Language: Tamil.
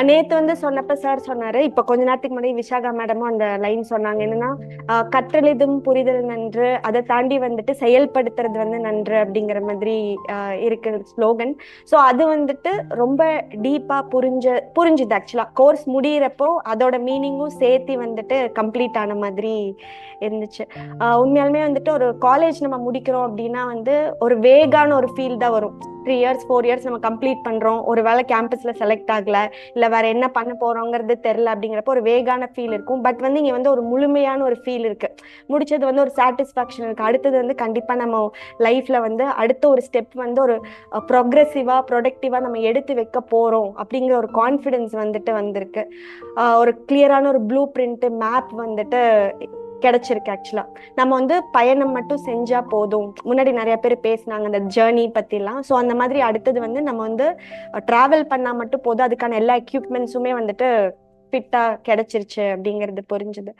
நேத்து வந்து சொன்னப்ப சார் சொன்னாரு. இப்ப கொஞ்ச நேரத்துக்கு முன்னாடி விஷாகா மேடமும் அந்த லைன் சொன்னாங்க. என்னன்னா, கற்றலிதும் புரிதல் நன்று. அதை தாண்டி வந்துட்டு செயல்படுத்துறது வந்து நன்று அப்படிங்கிற மாதிரி இருக்கு ஸ்லோகன். ஸோ அது வந்துட்டு ரொம்ப டீப்பா புரிஞ்சுது. ஆக்சுவலா கோர்ஸ் முடியிறப்போ அதோட மீனிங்கும் சேர்த்து வந்துட்டு கம்ப்ளீட் ஆன மாதிரி இருந்துச்சு. உண்மையாலுமே வந்துட்டு ஒரு காலேஜ் நம்ம முடிக்கிறோம் அப்படின்னா வந்து ஒரு வேகான ஒரு ஃபீல் தான் வரும். 3 இயர்ஸ் 4 இயர்ஸ் நம்ம கம்ப்ளீட் பண்றோம், ஒரு வேளை கேம்பஸ்ல செலக்ட் ஆகல, இல்ல வேற என்ன பண்ண போறோங்கிறது தெரியல அப்படிங்கிறப்ப ஒரு வேகான ஃபீல் இருக்கும். பட் வந்து இங்க வந்து ஒரு முழுமையான ஒரு ஃபீல் இருக்கு. முடிச்சது வந்து ஒரு சாட்டிஸ்பாக்சன் இருக்கு. அடுத்தது வந்து கண்டிப்பா நம்ம லைஃப்ல வந்து அடுத்த ஒரு ஸ்டெப் வந்து ஒரு ப்ரொக்ரெசிவா ப்ரொடக்டிவா நம்ம எடுத்து வைக்க போறோம் அப்படிங்கிற ஒரு கான்ஃபிடன்ஸ் வந்துட்டு வந்திருக்கு. ஒரு கிளியரான ஒரு ப்ளூ பிரிண்ட் மேப் வந்துட்டு கிடைச்சிருக்கு. ஆக்சுவலா நம்ம வந்து பயணம் மட்டும் செஞ்சா போதும். முன்னாடி நிறைய பேர் பேசினாங்க அந்த ஜேர்னி பத்தி எல்லாம். ஸோ அந்த மாதிரி அடுத்தது வந்து நம்ம வந்து டிராவல் பண்ணா மட்டும் போதும், அதுக்கான எல்லா எக்யூப்மெண்ட்ஸுமே வந்துட்டு ஃபிட்டா கிடைச்சிருச்சு அப்படிங்கிறது புரிஞ்சுது.